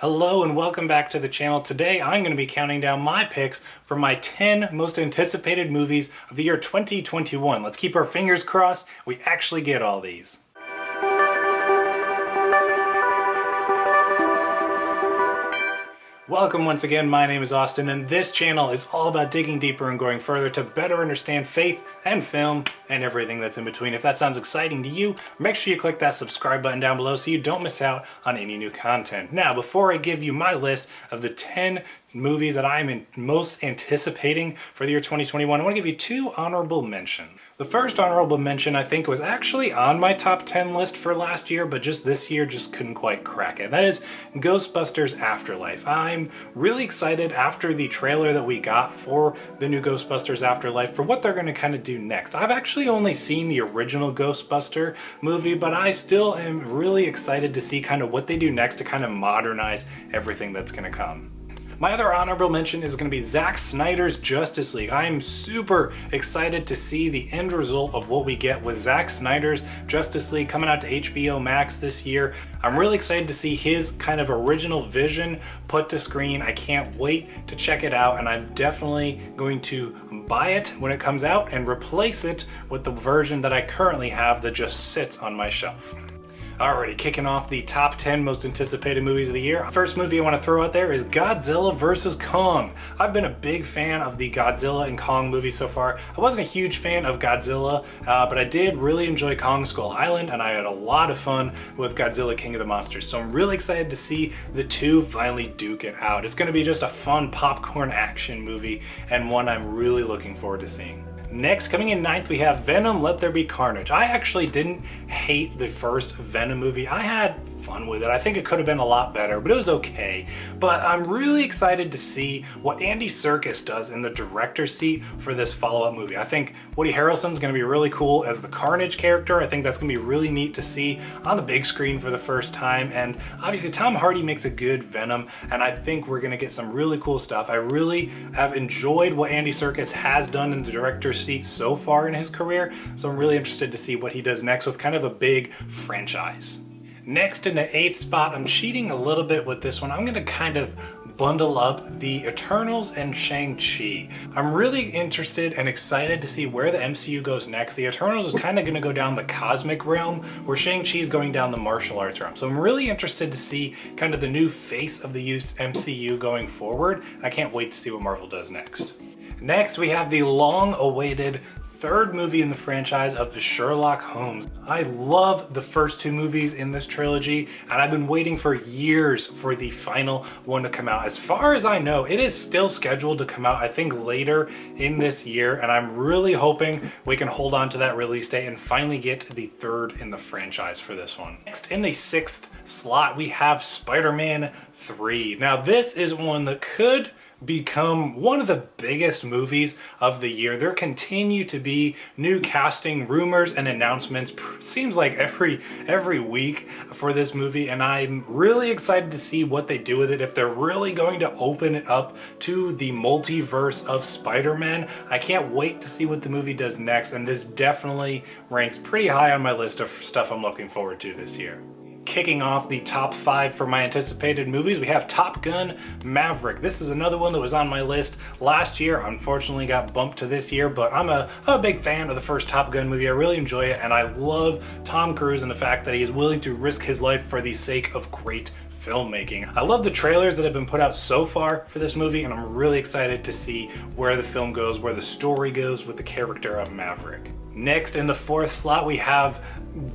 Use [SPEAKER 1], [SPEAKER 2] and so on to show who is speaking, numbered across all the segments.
[SPEAKER 1] Hello and welcome back to the channel. Today I'm going to be counting down my picks for my 10 most anticipated movies of the year 2021. Let's keep our fingers crossed we actually get all these. Welcome once again, my name is Austin and this channel is all about digging deeper and going further to better understand faith and film and everything that's in between. If that sounds exciting to you, make sure you click that subscribe button down below so you don't miss out on any new content. Now, before I give you my list of the 10 movies that I'm most anticipating for the year 2021, I want to give you two honorable mentions. The first honorable mention I think was actually on my top 10 list for last year, but just this year just couldn't quite crack it. That is Ghostbusters Afterlife. I'm really excited after the trailer that we got for the new Ghostbusters Afterlife for what they're going to kind of do next. I've actually only seen the original Ghostbuster movie, but I still am really excited to see kind of what they do next to kind of modernize everything that's going to come. My other honorable mention is going to be Zack Snyder's Justice League. I am super excited to see the end result of what we get with Zack Snyder's Justice League coming out to HBO Max this year. I'm really excited to see his kind of original vision put to screen. I can't wait to check it out, and I'm definitely going to buy it when it comes out and replace it with the version that I currently have that just sits on my shelf. Alrighty, kicking off the top 10 most anticipated movies of the year. First movie I want to throw out there is Godzilla vs. Kong. I've been a big fan of the Godzilla and Kong movies so far. I wasn't a huge fan of Godzilla, but I did really enjoy Kong Skull Island, and I had a lot of fun with Godzilla King of the Monsters. So I'm really excited to see the two finally duke it out. It's going to be just a fun popcorn action movie, and one I'm really looking forward to seeing. Next, coming in ninth, we have Venom, Let There Be Carnage. I actually didn't hate the first Venom movie. I had fun with it. I think it could have been a lot better, but it was okay. But I'm really excited to see what Andy Serkis does in the director's seat for this follow-up movie. I think Woody Harrelson's going to be really cool as the Carnage character. I think that's going to be really neat to see on the big screen for the first time. And obviously Tom Hardy makes a good Venom, and I think we're going to get some really cool stuff. I really have enjoyed what Andy Serkis has done in the director's seat so far in his career, so I'm really interested to see what he does next with kind of a big franchise. Next, in the eighth spot, I'm cheating a little bit with this one. I'm going to kind of bundle up the Eternals and ShangChi. I'm really interested and excited to see where the MCU goes next. The Eternals is kind of going to go down the cosmic realm, where ShangChi is going down the martial arts realm. So I'm really interested to see kind of the new face of the MCU going forward. I can't wait to see what Marvel does next. Next, we have the long-awaited third movie in the franchise of the Sherlock Holmes. I love the first two movies in this trilogy, and I've been waiting for years for the final one to come out. As far as I know, it is still scheduled to come out, I think, later in this year, and I'm really hoping we can hold on to that release date and finally get the third in the franchise for this one. Next, in the sixth slot, we have Spider-Man 3. Now, this is one that could become one of the biggest movies of the year. There continue to be new casting rumors and announcements, seems like every week for this movie, and I'm really excited to see what they do with it. If they're really going to open it up to the multiverse of Spider-Man, I can't wait to see what the movie does next, and this definitely ranks pretty high on my list of stuff I'm looking forward to this year. Kicking off the top 5 for my anticipated movies, we have Top Gun Maverick. This is another one that was on my list last year, unfortunately got bumped to this year, but I'm a big fan of the first Top Gun movie. I really enjoy it, and I love Tom Cruise and the fact that he is willing to risk his life for the sake of great filmmaking. I love the trailers that have been put out so far for this movie, and I'm really excited to see where the film goes, where the story goes with the character of Maverick. Next, in the fourth slot, we have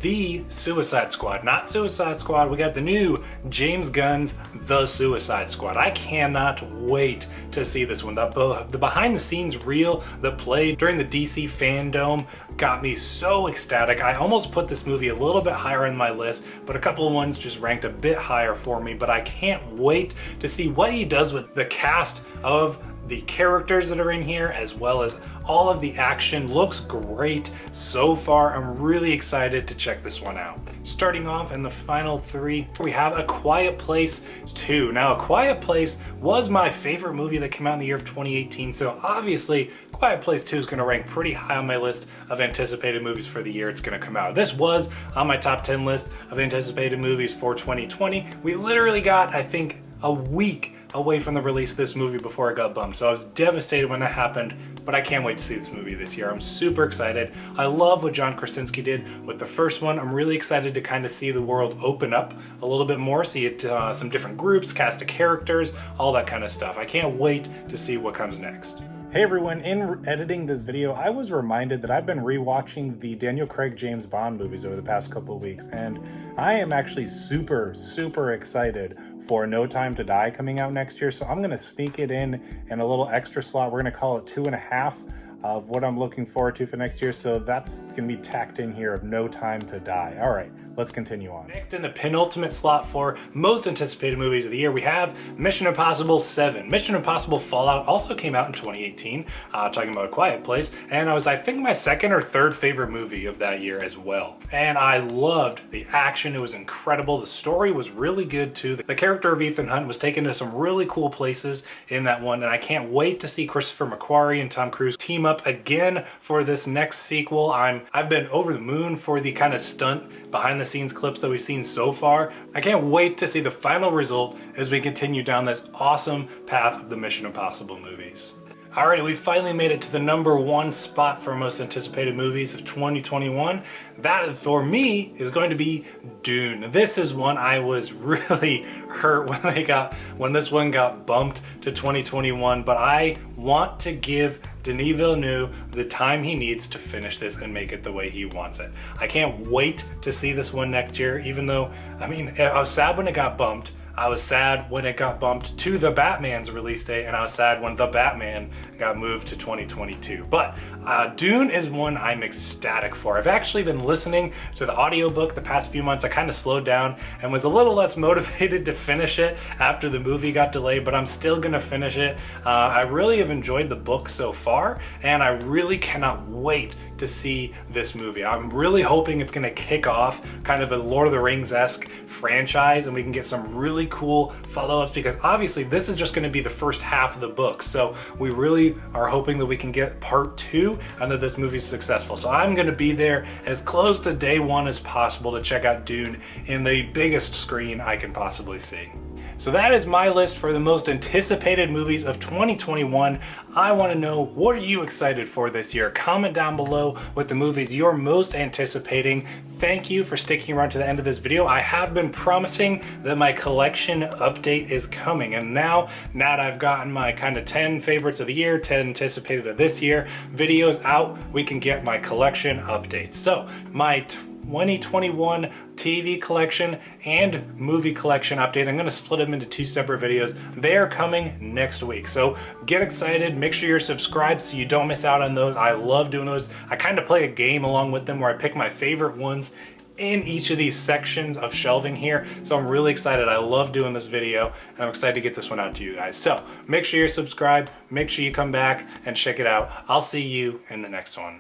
[SPEAKER 1] The Suicide Squad. Not Suicide Squad, we got the new James Gunn's The Suicide Squad. I cannot wait to see this one. The behind the scenes reel that played during the DC Fandom got me so ecstatic. I almost put this movie a little bit higher on my list, but a couple of ones just ranked a bit higher for me. But I can't wait to see what he does with the cast of the characters that are in here, as well as all of the action. Looks great so far. I'm really excited to check this one out. Starting off in the final three, we have A Quiet Place 2. Now, A Quiet Place was my favorite movie that came out in the year of 2018, so obviously Quiet Place 2 is going to rank pretty high on my list of anticipated movies for the year it's going to come out. This was on my top 10 list of anticipated movies for 2020. We literally got, I think, a week away from the release of this movie before it got bumped. So I was devastated when that happened, but I can't wait to see this movie this year. I'm super excited. I love what John Krasinski did with the first one. I'm really excited to kind of see the world open up a little bit more, see it, some different groups, cast of characters, all that kind of stuff. I can't wait to see what comes next. Hey everyone, in editing this video, I was reminded that I've been rewatching the Daniel Craig James Bond movies over the past couple of weeks, and I am actually super excited for No Time to Die coming out next year, so I'm going to sneak it in a little extra slot. We're going to call it 2.5 of what I'm looking forward to for next year, so that's going to be tacked in here of No Time to Die. All right, let's continue on. Next, in the penultimate slot for most anticipated movies of the year, we have Mission Impossible 7. Mission Impossible Fallout also came out in 2018, talking about A Quiet Place, and it was, I think, my second or third favorite movie of that year as well. And I loved the action. It was incredible. The story was really good too. The character of Ethan Hunt was taken to some really cool places in that one, and I can't wait to see Christopher McQuarrie and Tom Cruise team up again for this next sequel. I've been over the moon for the kind of stunt behind the scenes clips that we've seen so far. I can't wait to see the final result as we continue down this awesome path of the Mission Impossible movies. Alrighty, we finally made it to the #1 spot for most anticipated movies of 2021. That, for me, is going to be Dune. This is one I was really hurt when this one got bumped to 2021, but I want to give Denis Villeneuve the time he needs to finish this and make it the way he wants it. I can't wait to see this one next year, even though, I mean, I was sad when it got bumped. I was sad when it got bumped to The Batman's release date, and I was sad when The Batman got moved to 2022. But Dune is one I'm ecstatic for. I've actually been listening to the audiobook the past few months. I kind of slowed down and was a little less motivated to finish it after the movie got delayed, but I'm still gonna finish it. I really have enjoyed the book so far, and I really cannot wait to see this movie. I'm really hoping it's gonna kick off kind of a Lord of the Rings-esque franchise, and we can get some really cool follow-ups, because obviously this is just going to be the first half of the book, so we really are hoping that we can get part 2 and that this movie's successful. So I'm going to be there as close to day 1 as possible to check out Dune in the biggest screen I can possibly see. So that is my list for the most anticipated movies of 2021. I want to know, what are you excited for this year? Comment down below with the movies you're most anticipating. Thank you for sticking around to the end of this video. I have been promising that my collection update is coming, and now that I've gotten my kind of 10 favorites of the year, 10 anticipated of this year videos out, we can get my collection updates. So my 2021 TV collection and movie collection update, I'm going to split them into 2 separate videos. They are coming next week, so get excited. Make sure you're subscribed so you don't miss out on those. I love doing those. I kind of play a game along with them where I pick my favorite ones in each of these sections of shelving here, so I'm really excited. I love doing this video, and I'm excited to get this one out to you guys. So make sure you're subscribed, make sure you come back and check it out. I'll see you in the next one.